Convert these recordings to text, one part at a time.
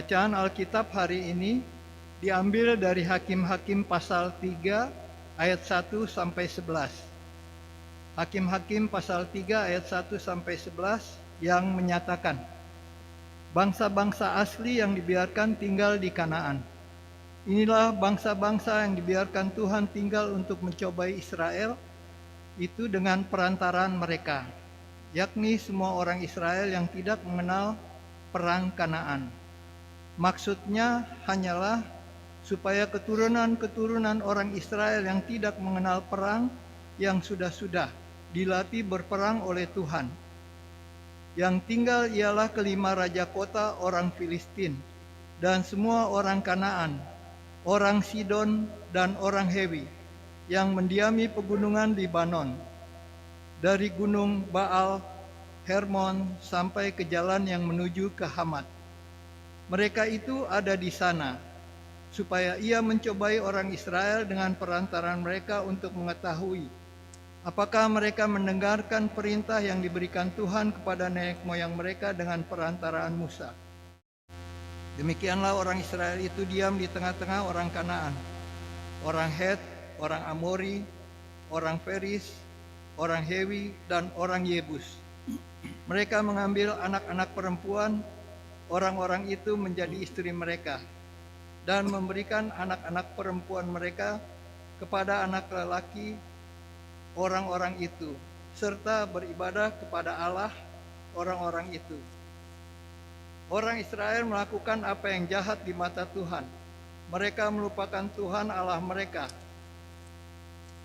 Bacaan Alkitab hari ini diambil dari Hakim-Hakim pasal 3 ayat 1 sampai 11. Hakim-Hakim pasal 3 ayat 1 sampai 11 yang menyatakan, bangsa-bangsa asli yang dibiarkan tinggal di Kanaan. Inilah bangsa-bangsa yang dibiarkan Tuhan tinggal untuk mencobai Israel, itu dengan perantaraan mereka, yakni semua orang Israel yang tidak mengenal perang Kanaan. Maksudnya hanyalah supaya keturunan-keturunan orang Israel yang tidak mengenal perang, yang sudah-sudah dilatih berperang oleh Tuhan. Yang tinggal ialah kelima raja kota orang Filistin, dan semua orang Kanaan, orang Sidon, dan orang Hewi, yang mendiami pegunungan Libanon, dari gunung Baal Hermon sampai ke jalan yang menuju ke Hamat. Mereka itu ada di sana, supaya ia mencobai orang Israel dengan perantaraan mereka untuk mengetahui apakah mereka mendengarkan perintah yang diberikan Tuhan kepada nenek moyang mereka dengan perantaraan Musa. Demikianlah orang Israel itu diam di tengah-tengah orang Kanaan, orang Het, orang Amori, orang Feris, orang Hewi, dan orang Yebus. Mereka mengambil anak-anak perempuan orang-orang itu menjadi istri mereka, dan memberikan anak-anak perempuan mereka kepada anak lelaki orang-orang itu, serta beribadah kepada Allah orang-orang itu. Orang Israel melakukan apa yang jahat di mata Tuhan. Mereka melupakan Tuhan Allah mereka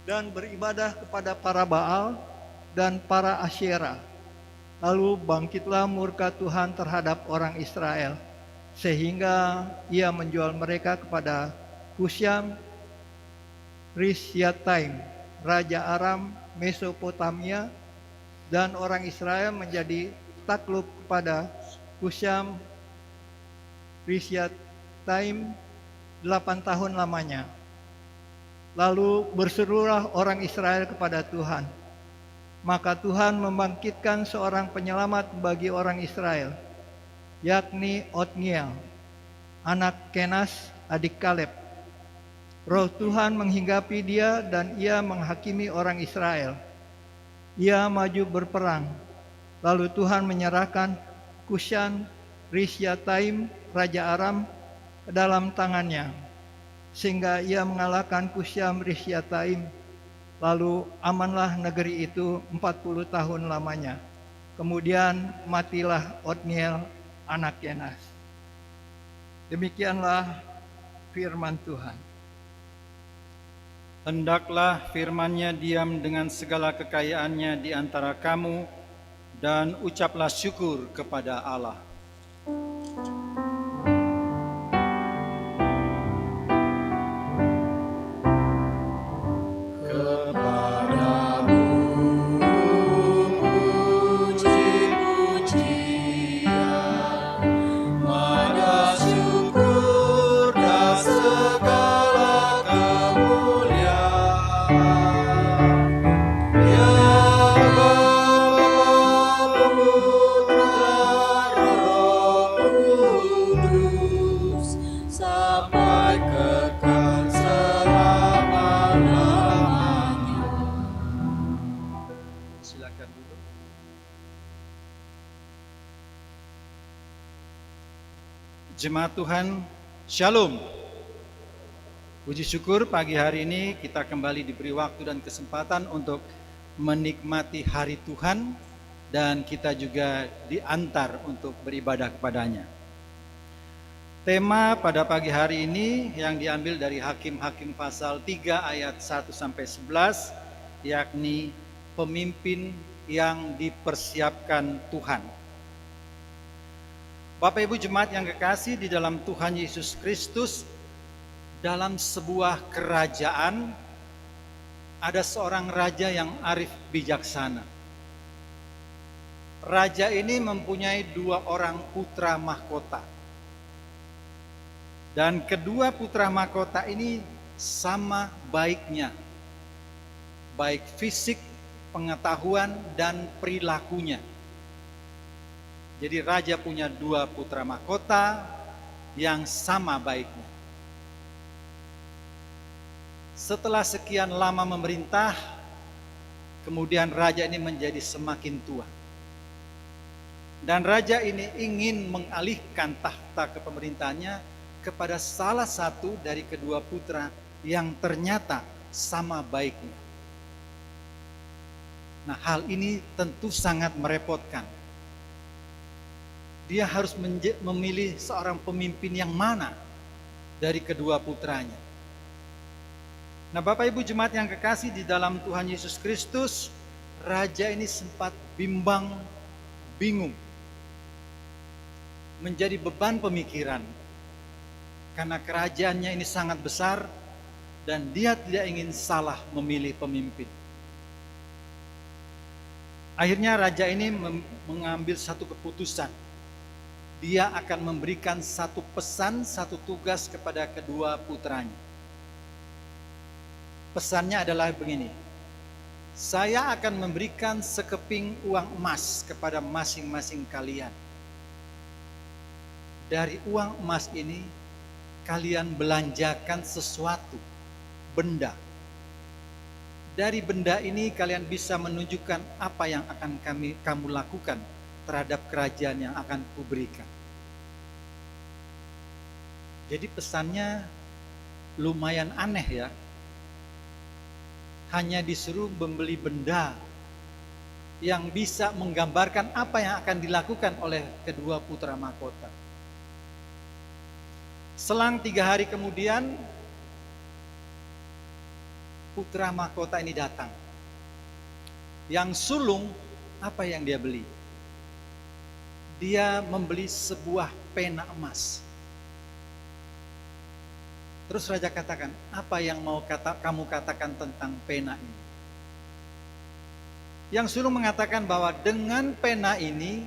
dan beribadah kepada para Baal dan para Asyera. Lalu bangkitlah murka Tuhan terhadap orang Israel, sehingga ia menjual mereka kepada Husyam Rishyataim, raja Aram Mesopotamia, dan orang Israel menjadi takluk kepada Husyam Rishyataim 8 tahun lamanya. Lalu berserulah orang Israel kepada Tuhan. Maka Tuhan membangkitkan seorang penyelamat bagi orang Israel, yakni Otniel, anak Kenas, adik Kaleb. Roh Tuhan menghinggapi dia dan ia menghakimi orang Israel. Ia maju berperang. Lalu Tuhan menyerahkan Kushan Rishyataim, raja Aram, ke dalam tangannya, sehingga ia mengalahkan Kushan Rishyataim. Lalu amanlah negeri itu 40 tahun lamanya. Kemudian matilah Otniel anak Kenas. Demikianlah firman Tuhan. Hendaklah firman-Nya diam dengan segala kekayaannya di antara kamu, dan ucaplah syukur kepada Allah. Jemaat Tuhan, Shalom. Puji syukur pagi hari ini kita kembali diberi waktu dan kesempatan untuk menikmati hari Tuhan, dan kita juga diantar untuk beribadah kepadanya. Tema pada pagi hari ini yang diambil dari Hakim-Hakim pasal 3 ayat 1 sampai 11, yakni pemimpin yang dipersiapkan Tuhan. Bapak Ibu jemaat yang kekasih di dalam Tuhan Yesus Kristus, dalam sebuah kerajaan ada seorang raja yang arif bijaksana. Raja ini mempunyai 2 orang putra mahkota. Dan kedua putra mahkota ini sama baiknya, baik fisik, pengetahuan, dan perilakunya. Jadi raja punya 2 putra mahkota, yang sama baiknya. Setelah sekian lama memerintah, kemudian raja ini menjadi semakin tua. Dan raja ini ingin mengalihkan tahta kepemerintahannya kepada salah satu dari kedua putra yang ternyata sama baiknya. Nah, hal ini tentu sangat merepotkan. Dia harus memilih seorang pemimpin yang mana dari kedua putranya. Nah, Bapak Ibu jemaat yang kekasih di dalam Tuhan Yesus Kristus, raja ini sempat bimbang, bingung, menjadi beban pemikiran karena kerajaannya ini sangat besar dan dia tidak ingin salah memilih pemimpin. Akhirnya raja ini mengambil satu keputusan. Dia akan memberikan satu pesan, satu tugas kepada kedua putranya. Pesannya adalah begini: saya akan memberikan sekeping uang emas kepada masing-masing kalian. Dari uang emas ini kalian belanjakan sesuatu, benda. Dari benda ini kalian bisa menunjukkan apa yang akan kamu lakukan terhadap kerajaan yang akan kuberikan. Jadi pesannya lumayan aneh ya. Hanya disuruh membeli benda yang bisa menggambarkan apa yang akan dilakukan oleh kedua putra mahkota. Selang 3 hari kemudian, putra mahkota ini datang. Yang sulung, apa yang dia beli? Dia membeli sebuah pena emas. Terus raja katakan, apa yang mau kamu katakan tentang pena ini? Yang sulung mengatakan bahwa dengan pena ini,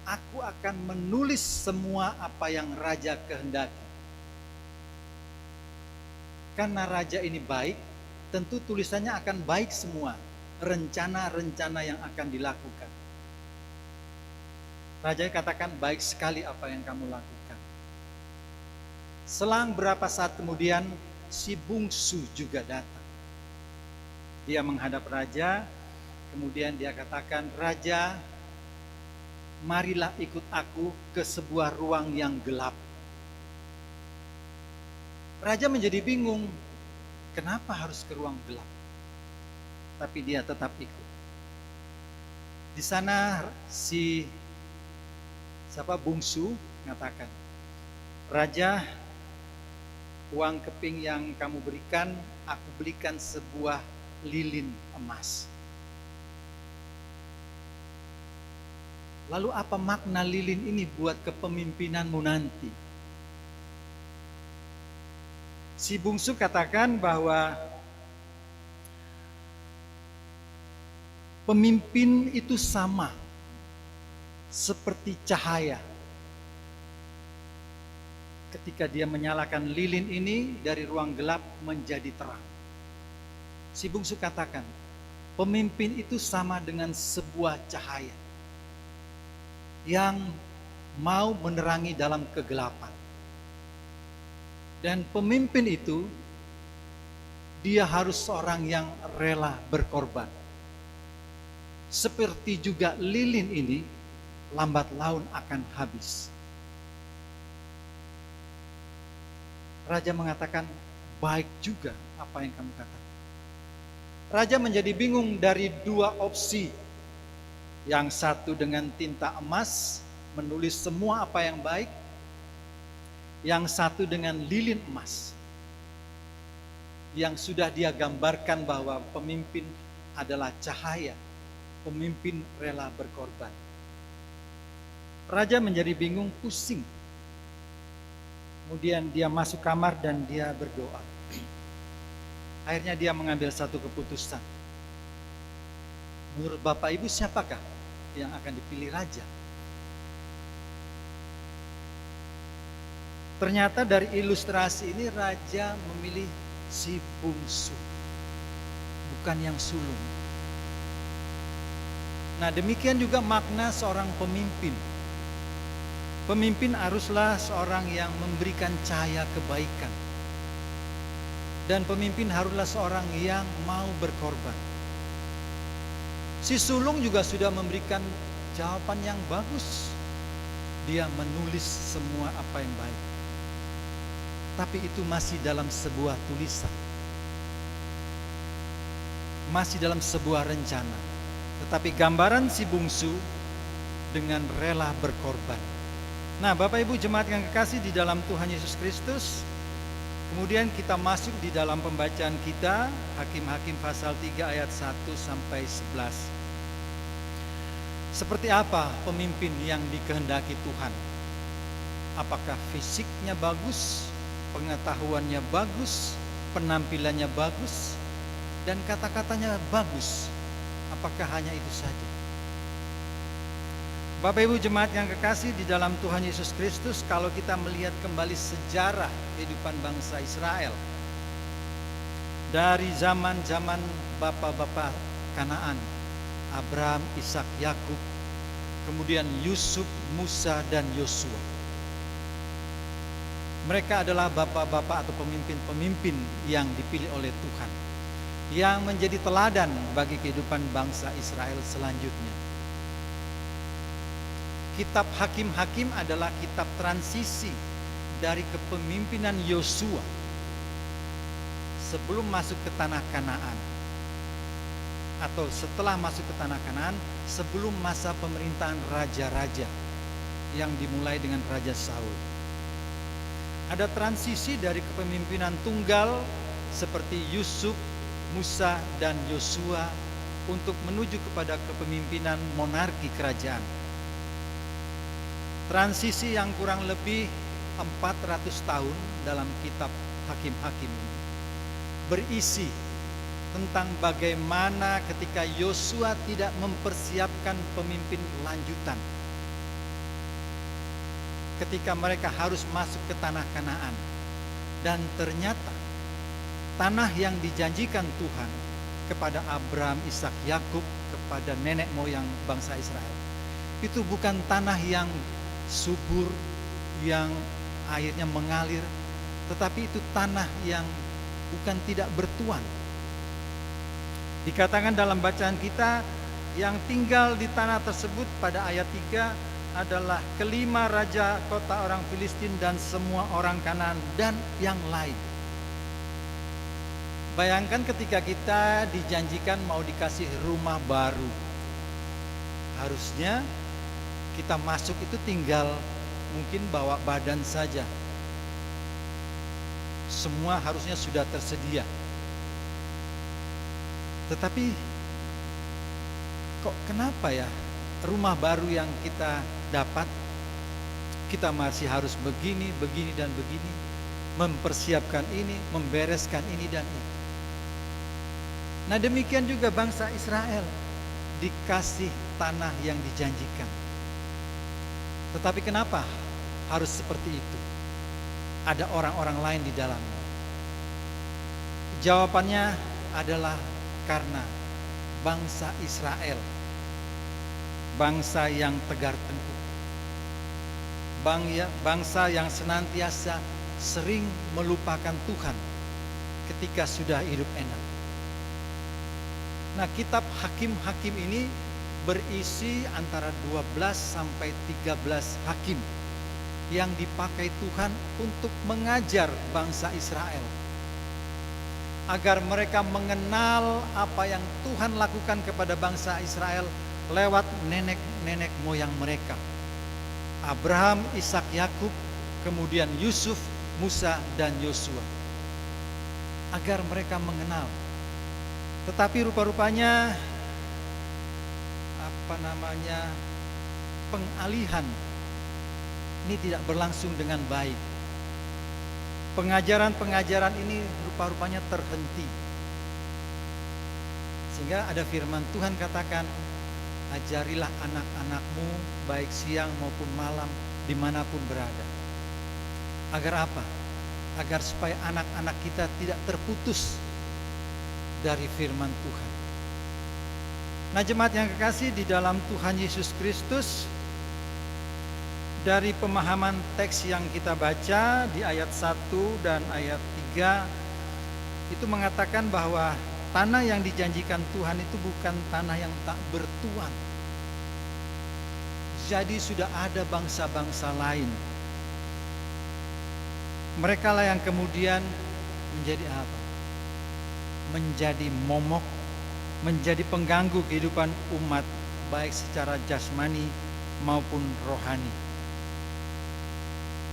aku akan menulis semua apa yang raja kehendaki. Karena raja ini baik, tentu tulisannya akan baik semua. Rencana-rencana yang akan dilakukan. Raja katakan, baik sekali apa yang kamu lakukan. Selang berapa saat kemudian, si bungsu juga datang. Dia menghadap raja, kemudian dia katakan, raja, marilah ikut aku ke sebuah ruang yang gelap. Raja menjadi bingung, kenapa harus ke ruang gelap? Tapi dia tetap ikut. Di sana si bungsu mengatakan, raja, uang keping yang kamu berikan, aku belikan sebuah lilin emas. Lalu apa makna lilin ini buat kepemimpinanmu nanti? Si bungsu katakan bahwa pemimpin itu sama seperti cahaya. Ketika dia menyalakan lilin ini, dari ruang gelap menjadi terang. Si bungsu katakan, pemimpin itu sama dengan sebuah cahaya yang mau menerangi dalam kegelapan. Dan pemimpin itu, dia harus seorang yang rela berkorban. Seperti juga lilin ini, lambat laun akan habis. Raja mengatakan, baik juga apa yang kamu katakan. Raja menjadi bingung dari 2 opsi. Yang satu dengan tinta emas, menulis semua apa yang baik. Yang satu dengan lilin emas, yang sudah dia gambarkan bahwa pemimpin adalah cahaya, pemimpin rela berkorban. Raja menjadi bingung, pusing. Kemudian dia masuk kamar dan dia berdoa. Akhirnya dia mengambil satu keputusan. Menurut Bapak Ibu, siapakah yang akan dipilih raja? Ternyata dari ilustrasi ini raja memilih si bungsu, bukan yang sulung. Nah, demikian juga makna seorang pemimpin. Pemimpin haruslah seorang yang memberikan cahaya kebaikan. Dan pemimpin haruslah seorang yang mau berkorban. Si sulung juga sudah memberikan jawaban yang bagus. Dia menulis semua apa yang baik. Tapi itu masih dalam sebuah tulisan. Masih dalam sebuah rencana. Tetapi gambaran si bungsu dengan rela berkorban. Nah, Bapak Ibu jemaat yang kekasih di dalam Tuhan Yesus Kristus, kemudian kita masuk di dalam pembacaan kita, Hakim-Hakim pasal 3 ayat 1 sampai 11. Seperti apa pemimpin yang dikehendaki Tuhan? Apakah fisiknya bagus, pengetahuannya bagus, penampilannya bagus, dan kata-katanya bagus? Apakah hanya itu saja? Bapak Ibu jemaat yang kekasih di dalam Tuhan Yesus Kristus, kalau kita melihat kembali sejarah kehidupan bangsa Israel dari zaman-zaman bapak-bapak Kanaan, Abraham, Ishak, Yakub, kemudian Yusuf, Musa, dan Yosua. Mereka adalah bapak-bapak atau pemimpin-pemimpin yang dipilih oleh Tuhan, yang menjadi teladan bagi kehidupan bangsa Israel selanjutnya. Kitab Hakim-Hakim adalah kitab transisi dari kepemimpinan Yosua sebelum masuk ke tanah Kanaan, atau setelah masuk ke tanah Kanaan, sebelum masa pemerintahan raja-raja yang dimulai dengan Raja Saul. Ada transisi dari kepemimpinan tunggal seperti Yusuf, Musa, dan Yosua untuk menuju kepada kepemimpinan monarki kerajaan. Transisi yang kurang lebih 400 tahun dalam kitab Hakim-Hakim ini berisi tentang bagaimana ketika Yosua tidak mempersiapkan pemimpin lanjutan. Ketika mereka harus masuk ke tanah Kanaan. Dan ternyata tanah yang dijanjikan Tuhan kepada Abraham, Ishak, Yakub, kepada nenek moyang bangsa Israel, itu bukan tanah yang subur, yang airnya mengalir, tetapi itu tanah yang bukan tidak bertuan. Dikatakan dalam bacaan kita, yang tinggal di tanah tersebut pada ayat 3 adalah kelima raja kota orang Filistin dan semua orang Kanaan dan yang lain. Bayangkan ketika kita dijanjikan mau dikasih rumah baru, harusnya kita masuk itu tinggal mungkin bawa badan saja. Semua harusnya sudah tersedia. Tetapi kok kenapa ya rumah baru yang kita dapat, kita masih harus begini, begini, dan begini, mempersiapkan ini, membereskan ini dan itu. Nah, demikian juga bangsa Israel dikasih tanah yang dijanjikan. Tetapi kenapa harus seperti itu? Ada orang-orang lain di dalamnya. Jawabannya adalah karena bangsa Israel, bangsa yang tegar tengkuk, bangsa yang senantiasa sering melupakan Tuhan ketika sudah hidup enak. Nah, kitab Hakim-Hakim ini berisi antara 12 sampai 13 hakim yang dipakai Tuhan untuk mengajar bangsa Israel agar mereka mengenal apa yang Tuhan lakukan kepada bangsa Israel lewat nenek-nenek moyang mereka, Abraham, Ishak, Yakub, kemudian Yusuf, Musa, dan Yosua, agar mereka mengenal. Tetapi rupa-rupanya pengalihan ini tidak berlangsung dengan baik. Pengajaran-pengajaran ini rupa-rupanya terhenti. Sehingga ada firman Tuhan katakan, ajarilah anak-anakmu baik siang maupun malam dimanapun berada. Agar apa? Agar supaya anak-anak kita tidak terputus dari firman Tuhan. Nah, jemaat yang kekasih di dalam Tuhan Yesus Kristus, Dari pemahaman teks yang kita baca di ayat 1 dan ayat 3 itu mengatakan bahwa tanah yang dijanjikan Tuhan itu bukan tanah yang tak bertuan. Jadi sudah ada bangsa-bangsa lain. Mereka lah yang kemudian menjadi apa? Menjadi momok, menjadi pengganggu kehidupan umat baik secara jasmani maupun rohani.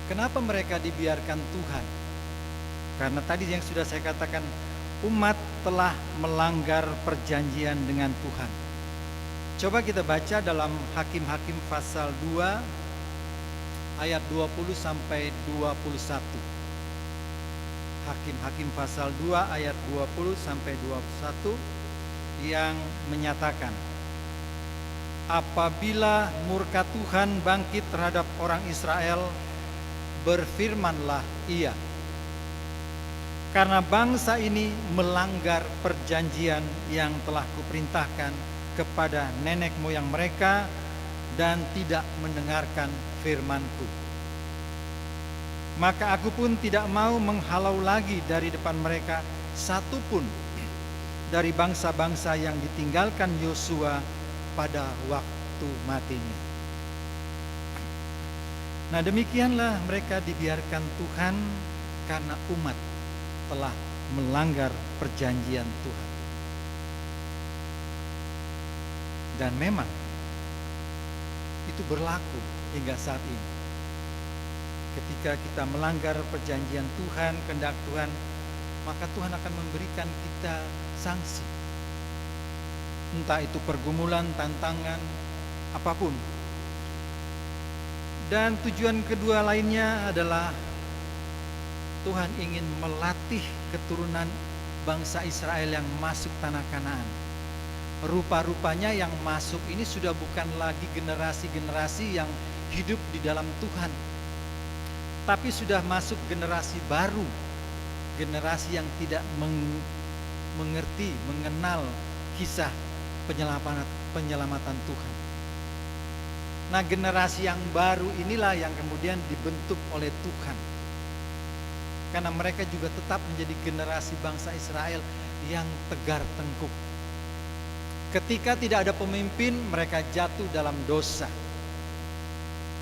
Kenapa mereka dibiarkan Tuhan? Karena tadi yang sudah saya katakan, umat telah melanggar perjanjian dengan Tuhan. Coba kita baca dalam Hakim-Hakim pasal 2 ayat 20 sampai 21. Hakim-Hakim pasal 2 ayat 20 sampai 21 yang menyatakan, apabila murka Tuhan bangkit terhadap orang Israel, berfirmanlah ia, karena bangsa ini melanggar perjanjian yang telah kuperintahkan kepada nenek moyang mereka dan tidak mendengarkan firman-Ku. Maka aku pun tidak mau menghalau lagi dari depan mereka satu pun dari bangsa-bangsa yang ditinggalkan Yosua pada waktu matinya. Nah, demikianlah mereka dibiarkan Tuhan karena umat telah melanggar perjanjian Tuhan. Dan memang itu berlaku hingga saat ini. Ketika kita melanggar perjanjian Tuhan, kehendak Tuhan, maka Tuhan akan memberikan kita sanksi. Entah itu pergumulan, tantangan, apapun. Dan tujuan kedua lainnya adalah Tuhan ingin melatih keturunan bangsa Israel yang masuk tanah Kanaan. Rupa-rupanya yang masuk ini sudah bukan lagi generasi-generasi yang hidup di dalam Tuhan, tapi sudah masuk generasi baru, generasi yang tidak mengerti, mengenal kisah penyelamatan Tuhan. Nah, generasi yang baru inilah yang kemudian dibentuk oleh Tuhan. Karena mereka juga tetap menjadi generasi bangsa Israel yang tegar tengkuk. Ketika tidak ada pemimpin, mereka jatuh dalam dosa.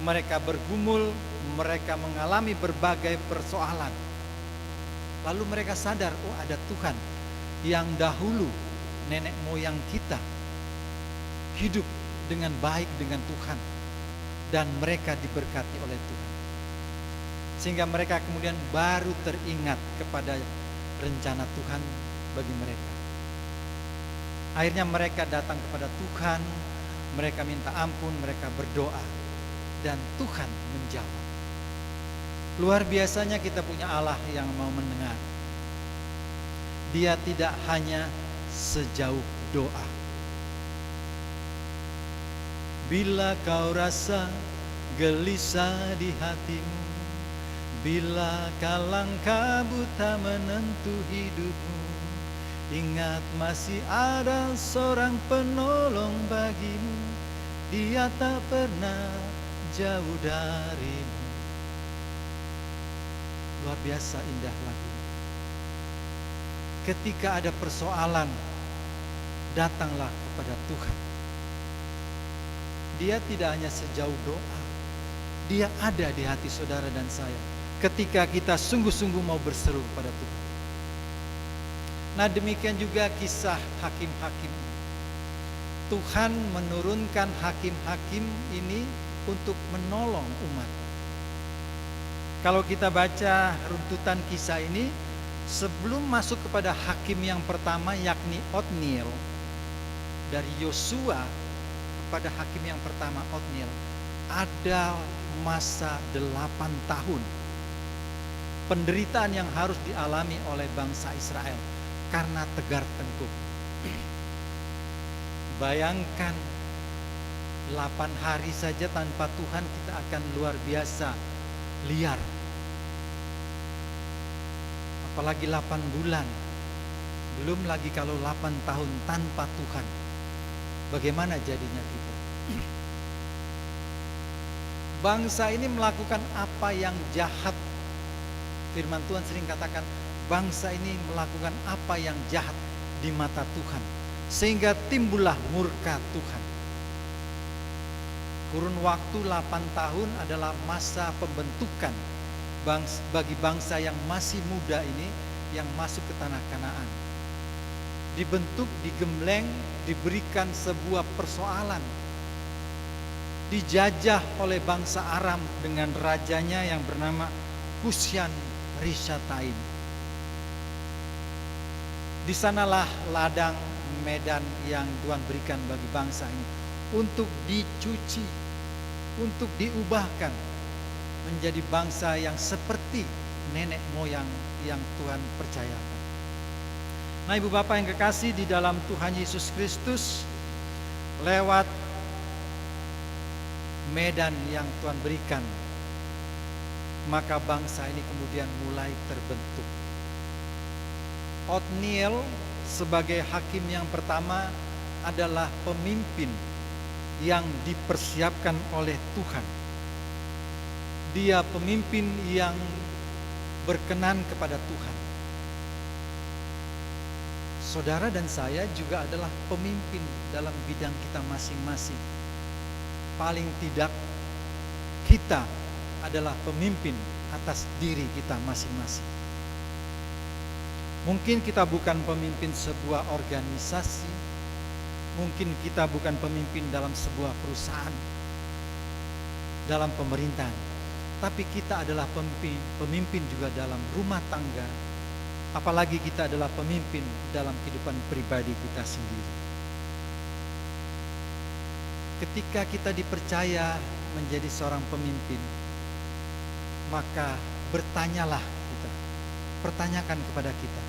Mereka bergumul, mereka mengalami berbagai persoalan. Lalu mereka sadar, oh ada Tuhan yang dahulu nenek moyang kita hidup dengan baik dengan Tuhan. Dan mereka diberkati oleh Tuhan. Sehingga mereka kemudian baru teringat kepada rencana Tuhan bagi mereka. Akhirnya mereka datang kepada Tuhan, mereka minta ampun, mereka berdoa, dan Tuhan menjawab. Luar biasanya kita punya Allah yang mau mendengar. Dia tidak hanya sejauh doa. Bila kau rasa gelisah di hatimu, bila kalang kabut tak menentu hidupmu, ingat masih ada seorang penolong bagimu. Dia tak pernah jauh darimu. Luar biasa indah lagu. Ketika ada persoalan, datanglah kepada Tuhan. Dia tidak hanya sejauh doa, dia ada di hati saudara dan saya ketika kita sungguh-sungguh mau berseru kepada Tuhan. Nah, demikian juga kisah hakim-hakim. Tuhan menurunkan hakim-hakim ini untuk menolong umat. Kalau kita baca runtutan kisah ini, sebelum masuk kepada hakim yang pertama yakni Otniel, dari Yosua kepada hakim yang pertama Otniel, ada masa 8 tahun penderitaan yang harus dialami oleh bangsa Israel karena tegar tengkuk. Bayangkan 8 hari saja tanpa Tuhan kita akan luar biasa liar. Apalagi 8 bulan. Belum lagi kalau 8 tahun tanpa Tuhan. Bagaimana jadinya kita? bangsa ini melakukan apa yang jahat. Firman Tuhan sering katakan, bangsa ini melakukan apa yang jahat di mata Tuhan, sehingga timbullah murka Tuhan. Kurun waktu 8 tahun adalah masa pembentukan bagi bangsa yang masih muda ini, yang masuk ke tanah Kanaan. Dibentuk, digembleng, diberikan sebuah persoalan. Dijajah oleh bangsa Aram dengan rajanya yang bernama Kusyan Risataim. Di sanalah ladang medan yang Tuhan berikan bagi bangsa ini untuk dicuci, untuk diubahkan menjadi bangsa yang seperti nenek moyang yang Tuhan percayakan. Nah, Ibu Bapak yang kekasih di dalam Tuhan Yesus Kristus, lewat medan yang Tuhan berikan, maka bangsa ini kemudian mulai terbentuk. Otniel sebagai hakim yang pertama adalah pemimpin yang dipersiapkan oleh Tuhan. Dia pemimpin yang berkenan kepada Tuhan. Saudara dan saya juga adalah pemimpin dalam bidang kita masing-masing. Paling tidak kita adalah pemimpin atas diri kita masing-masing. Mungkin kita bukan pemimpin sebuah organisasi, mungkin kita bukan pemimpin dalam sebuah perusahaan, dalam pemerintahan, tapi kita adalah pemimpin juga dalam rumah tangga, apalagi kita adalah pemimpin dalam kehidupan pribadi kita sendiri. Ketika kita dipercaya menjadi seorang pemimpin, maka bertanyalah kita, pertanyakan kepada kita,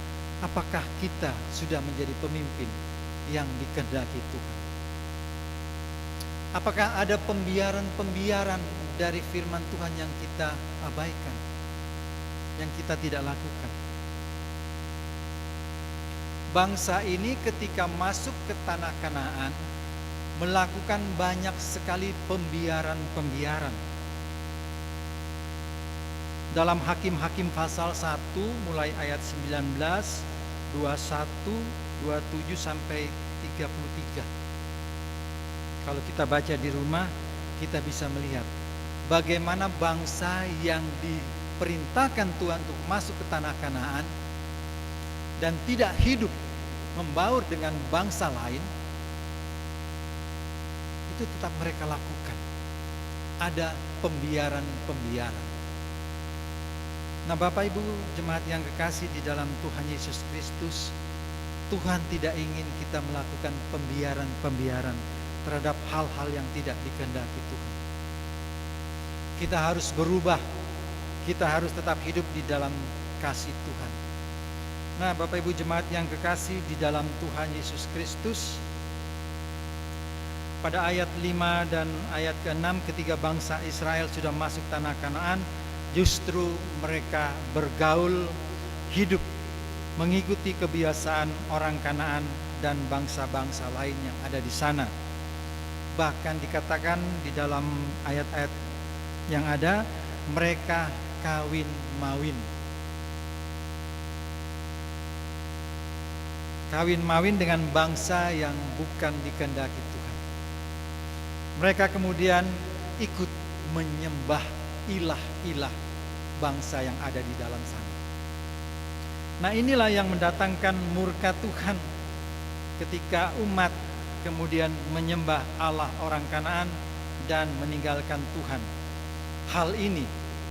apakah kita sudah menjadi pemimpin yang dikehendaki Tuhan? Apakah ada pembiaran-pembiaran dari firman Tuhan yang kita abaikan, yang kita tidak lakukan? Bangsa ini ketika masuk ke tanah Kanaan melakukan banyak sekali pembiaran-pembiaran. Dalam Hakim-Hakim pasal 1 mulai ayat 19, 21, 27 sampai 33. Kalau kita baca di rumah, kita bisa melihat bagaimana bangsa yang diperintahkan Tuhan untuk masuk ke tanah Kanaan dan tidak hidup membaur dengan bangsa lain, itu tetap mereka lakukan. Ada pembiaran-pembiaran. Nah, Bapak Ibu jemaat yang kekasih di dalam Tuhan Yesus Kristus, Tuhan tidak ingin kita melakukan pembiaran-pembiaran terhadap hal-hal yang tidak dikehendaki Tuhan. Kita harus berubah, kita harus tetap hidup di dalam kasih Tuhan. Nah, Bapak Ibu jemaat yang kekasih di dalam Tuhan Yesus Kristus, pada ayat 5 dan ayat ke-6 ketika bangsa Israel sudah masuk tanah Kanaan, justru mereka bergaul, hidup, mengikuti kebiasaan orang Kanaan dan bangsa-bangsa lain yang ada di sana. Bahkan dikatakan di dalam ayat-ayat yang ada, mereka kawin-mawin. Kawin-mawin dengan bangsa yang bukan dikehendaki Tuhan. Mereka kemudian ikut menyembah ilah-ilah bangsa yang ada di dalam sana. Nah, inilah yang mendatangkan murka Tuhan ketika umat kemudian menyembah Allah orang Kanaan dan meninggalkan Tuhan. Hal ini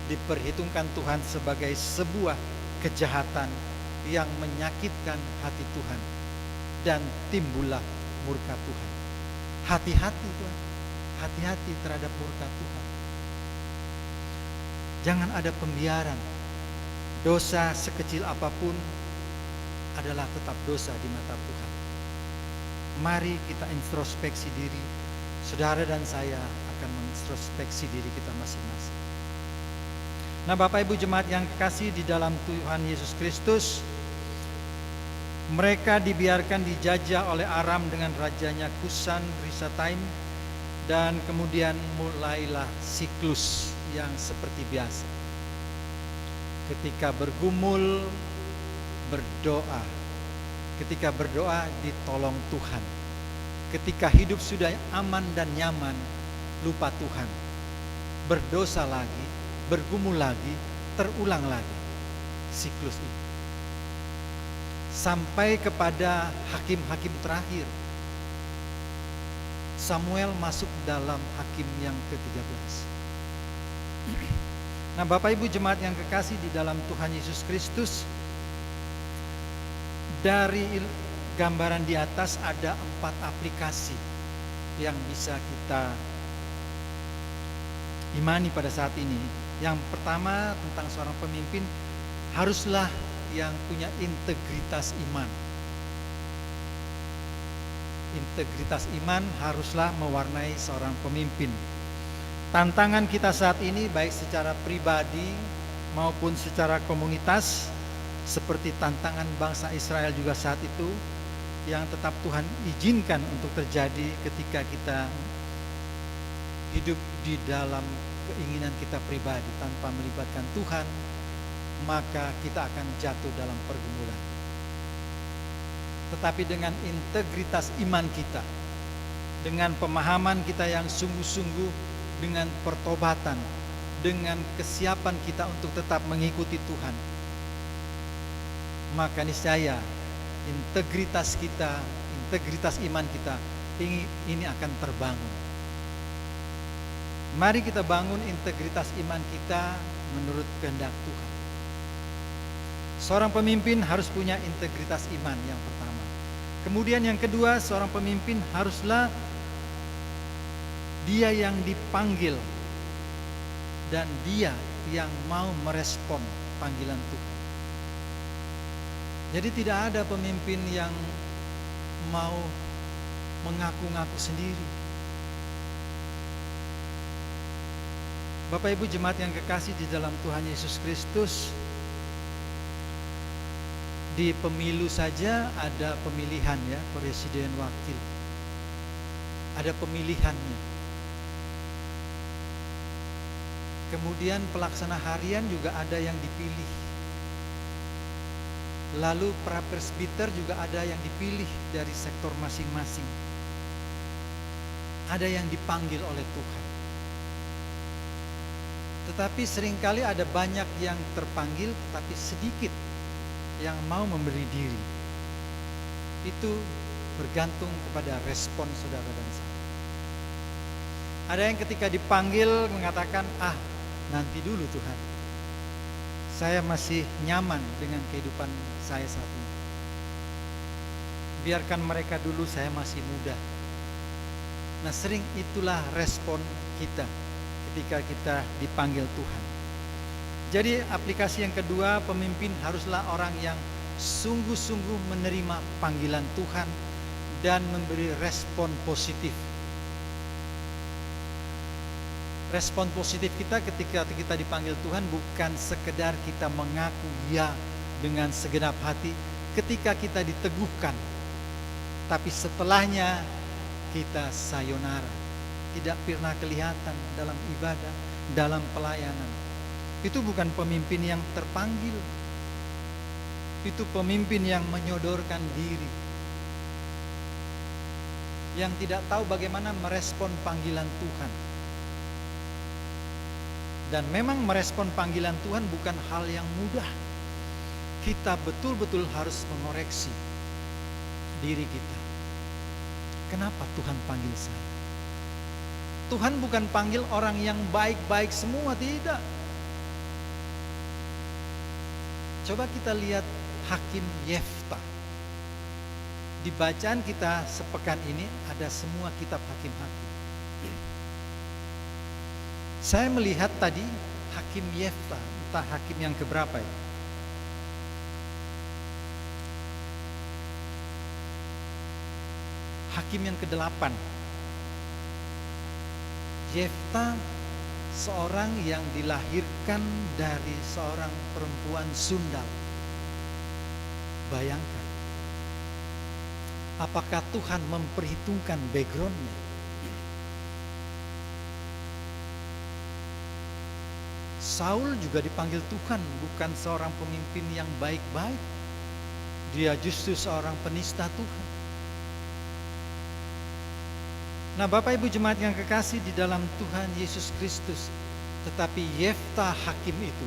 diperhitungkan Tuhan sebagai sebuah kejahatan yang menyakitkan hati Tuhan, dan timbullah murka Tuhan. Hati-hati Tuhan, hati-hati terhadap murka Tuhan. Jangan ada pembiaran. Dosa sekecil apapun adalah tetap dosa di mata Tuhan. Mari kita introspeksi diri. Saudara dan saya akan mengintrospeksi diri kita masing-masing. Nah, Bapak Ibu jemaat yang kekasih di dalam Tuhan Yesus Kristus, mereka dibiarkan dijajah oleh Aram dengan rajanya Kusyan Risataim Dan kemudian mulailah siklus yang seperti biasa. Ketika bergumul, berdoa. Ketika berdoa, ditolong Tuhan. Ketika hidup sudah aman dan nyaman, lupa Tuhan. Berdosa lagi, bergumul lagi, terulang lagi siklus ini. Sampai kepada hakim-hakim terakhir. Samuel masuk dalam hakim yang ke-13. Nah, Bapak Ibu jemaat yang kekasih di dalam Tuhan Yesus Kristus, dari gambaran di atas ada 4 aplikasi yang bisa kita imani pada saat ini. Yang pertama, tentang seorang pemimpin haruslah yang punya integritas iman. Integritas iman haruslah mewarnai seorang pemimpin. Tantangan kita saat ini baik secara pribadi maupun secara komunitas, seperti tantangan bangsa Israel juga saat itu, yang tetap Tuhan izinkan untuk terjadi ketika kita hidup di dalam keinginan kita pribadi tanpa melibatkan Tuhan, maka kita akan jatuh dalam pergumulan. Tetapi dengan integritas iman kita, dengan pemahaman kita yang sungguh-sungguh, dengan pertobatan, dengan kesiapan kita untuk tetap mengikuti Tuhan, maka niscaya integritas kita, integritas iman kita ini akan terbangun. Mari kita bangun integritas iman kita menurut kehendak Tuhan. Seorang pemimpin harus punya integritas iman yang pertama. Kemudian yang kedua, seorang pemimpin haruslah dia yang dipanggil dan dia yang mau merespon panggilan Tuhan. Jadi tidak ada pemimpin yang mau mengaku-ngaku sendiri. Bapak Ibu jemaat yang kekasih di dalam Tuhan Yesus Kristus, di pemilu saja ada pemilihan ya, presiden wakil. Ada pemilihannya. Kemudian pelaksana harian juga ada yang dipilih. Lalu prapresbiter juga ada yang dipilih dari sektor masing-masing. Ada yang dipanggil oleh Tuhan. Tetapi seringkali ada banyak yang terpanggil, tetapi sedikit yang mau memberi diri. Itu bergantung kepada respon saudara dan saya. Ada yang ketika dipanggil mengatakan, nanti dulu Tuhan, saya masih nyaman dengan kehidupan saya saat ini. Biarkan mereka dulu, saya masih muda. Nah, sering itulah respon kita ketika kita dipanggil Tuhan. Jadi aplikasi yang kedua, pemimpin haruslah orang yang sungguh-sungguh menerima panggilan Tuhan dan memberi respon positif. Respon positif kita ketika kita dipanggil Tuhan bukan sekedar kita mengaku ya dengan segenap hati ketika kita diteguhkan, tapi setelahnya kita sayonara, tidak pernah kelihatan dalam ibadah, dalam pelayanan. Itu bukan pemimpin yang terpanggil. Itu pemimpin yang menyodorkan diri, yang tidak tahu bagaimana merespon panggilan Tuhan. Dan memang merespon panggilan Tuhan bukan hal yang mudah. Kita betul-betul harus mengoreksi diri kita. Kenapa Tuhan panggil saya? Tuhan bukan panggil orang yang baik-baik semua, tidak. Coba kita lihat Hakim Yefta. Di bacaan kita sepekan ini ada semua kitab hakim-hakim. Saya melihat tadi Hakim Yefta, entah hakim yang keberapa ya. Hakim yang ke-8. Yefta seorang yang dilahirkan dari seorang perempuan sundal. Bayangkan, apakah Tuhan memperhitungkan backgroundnya? Saul juga dipanggil Tuhan, bukan seorang pemimpin yang baik-baik. Dia justru seorang penista Tuhan. Nah, Bapak Ibu jemaat yang kekasih di dalam Tuhan Yesus Kristus, tetapi Yeftah hakim itu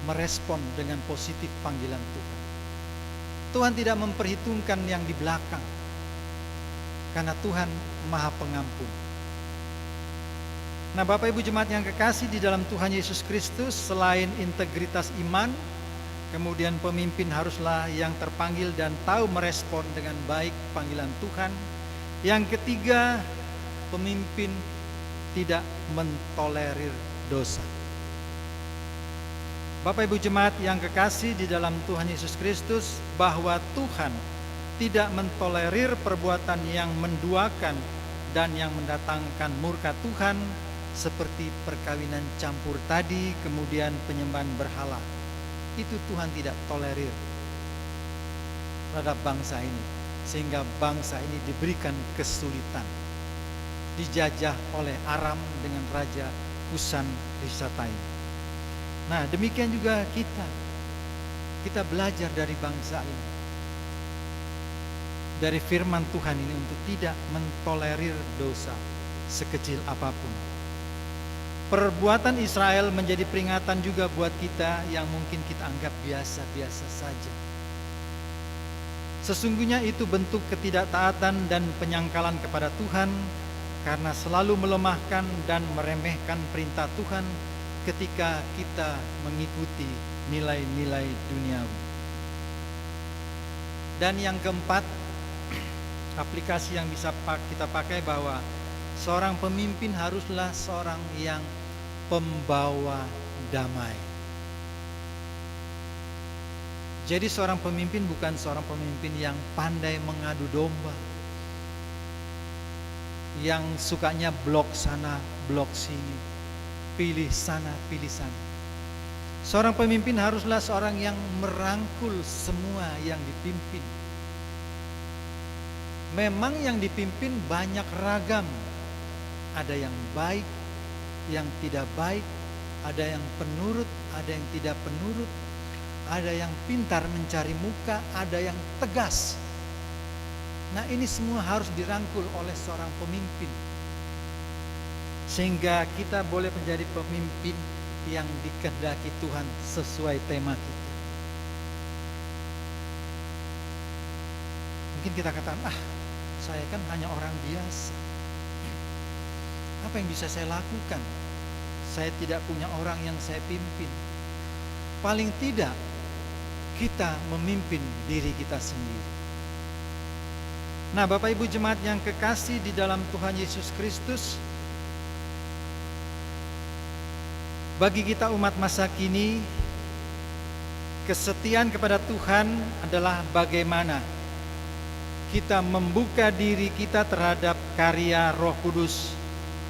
merespon dengan positif panggilan Tuhan. Tuhan tidak memperhitungkan yang di belakang, karena Tuhan Maha Pengampun. Nah, Bapak Ibu jemaat yang kekasih di dalam Tuhan Yesus Kristus, selain integritas iman, kemudian pemimpin haruslah yang terpanggil dan tahu merespon dengan baik panggilan Tuhan. Yang ketiga, pemimpin tidak mentolerir dosa. Bapak Ibu jemaat yang kekasih di dalam Tuhan Yesus Kristus, bahwa Tuhan tidak mentolerir perbuatan yang menduakan dan yang mendatangkan murka Tuhan, seperti perkawinan campur tadi, kemudian penyembahan berhala. Itu Tuhan tidak tolerir terhadap bangsa ini, sehingga bangsa ini diberikan kesulitan, dijajah oleh Aram dengan Raja Kusan Risataim. Nah, demikian juga kita belajar dari bangsa ini, dari firman Tuhan ini, untuk tidak mentolerir dosa sekecil apapun. Perbuatan Israel menjadi peringatan juga buat kita yang mungkin kita anggap biasa-biasa saja. Sesungguhnya itu bentuk ketidaktaatan dan penyangkalan kepada Tuhan, karena selalu melemahkan dan meremehkan perintah Tuhan ketika kita mengikuti nilai-nilai duniawi. Dan yang keempat, aplikasi yang bisa kita pakai, bahwa seorang pemimpin haruslah seorang yang pembawa damai. Jadi seorang pemimpin bukan seorang pemimpin yang pandai mengadu domba, yang sukanya blok sana, blok sini, pilih sana, pilih sana. Seorang pemimpin haruslah seorang yang merangkul semua yang dipimpin. Memang yang dipimpin banyak ragam. Ada yang baik, yang tidak baik, ada yang penurut, ada yang tidak penurut, ada yang pintar mencari muka, ada yang tegas. Nah, ini semua harus dirangkul oleh seorang pemimpin, sehingga kita boleh menjadi pemimpin yang dikehendaki Tuhan sesuai tema kita. Mungkin kita katakan, saya kan hanya orang biasa. Apa yang bisa saya lakukan? Saya tidak punya orang yang saya pimpin. Paling tidak, kita memimpin diri kita sendiri. Nah, Bapak Ibu jemaat yang kekasih di dalam Tuhan Yesus Kristus, bagi kita umat masa kini, kesetiaan kepada Tuhan adalah bagaimana kita membuka diri kita terhadap karya Roh Kudus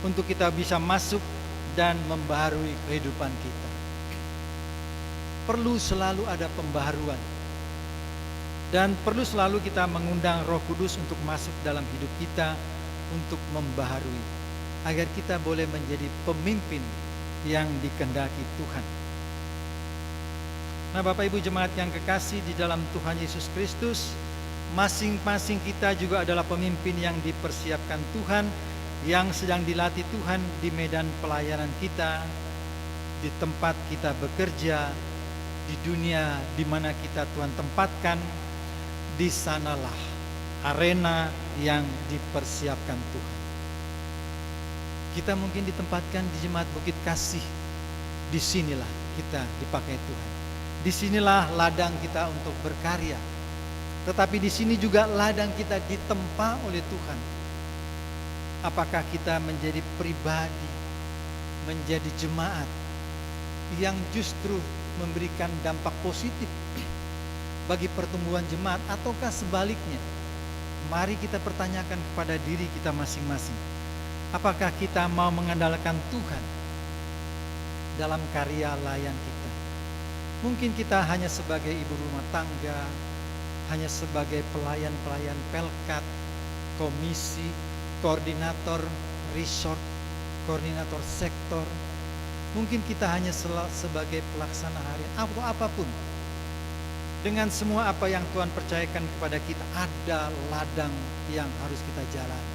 untuk kita bisa masuk dan membaharui kehidupan kita. Perlu selalu ada pembaharuan, dan perlu selalu kita mengundang Roh Kudus untuk masuk dalam hidup kita, untuk membaharui, agar kita boleh menjadi pemimpin yang dikehendaki Tuhan. Nah, Bapak Ibu jemaat yang kekasih di dalam Tuhan Yesus Kristus, masing-masing kita juga adalah pemimpin yang dipersiapkan Tuhan, yang sedang dilatih Tuhan di medan pelayanan kita, di tempat kita bekerja, di dunia di mana kita Tuhan tempatkan. Di sanalah arena yang dipersiapkan Tuhan. Kita mungkin ditempatkan di Jemaat Bukit Kasih. Disinilah kita dipakai Tuhan. Disinilah ladang kita untuk berkarya. Tetapi di sini juga ladang kita ditempa oleh Tuhan. Apakah kita menjadi pribadi, menjadi jemaat yang justru memberikan dampak positif bagi pertumbuhan jemaat, ataukah sebaliknya? Mari kita pertanyakan kepada diri kita masing-masing. Apakah kita mau mengandalkan Tuhan dalam karya layan kita? Mungkin kita hanya sebagai ibu rumah tangga, hanya sebagai pelayan-pelayan pelkat, komisi, koordinator resort, koordinator sektor. Mungkin kita hanya sebagai pelaksana harian atau apapun. Dengan semua apa yang Tuhan percayakan kepada kita, ada ladang yang harus kita jalani.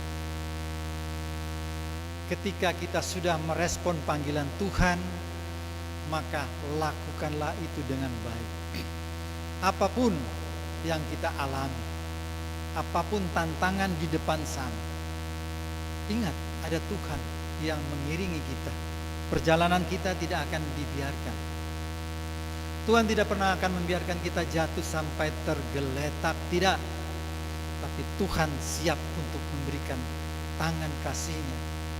Ketika kita sudah merespon panggilan Tuhan, maka lakukanlah itu dengan baik. Apapun yang kita alami, apapun tantangan di depan sana, ingat ada Tuhan yang mengiringi kita. Perjalanan kita tidak akan dibiarkan. Tuhan tidak pernah akan membiarkan kita jatuh sampai tergeletak, tidak. Tapi Tuhan siap untuk memberikan tangan kasih-Nya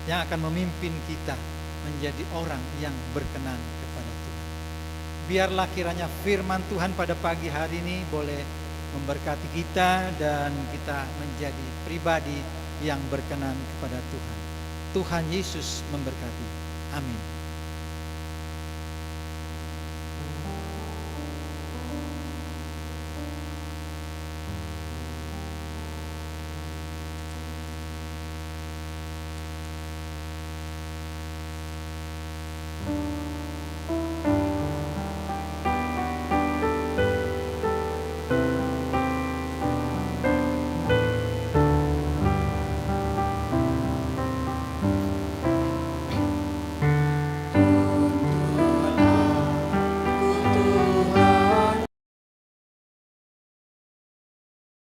yang akan memimpin kita menjadi orang yang berkenan kepada Tuhan. Biarlah kiranya firman Tuhan pada pagi hari ini boleh memberkati kita dan kita menjadi pribadi yang berkenan kepada Tuhan. Tuhan Yesus memberkati. Amin.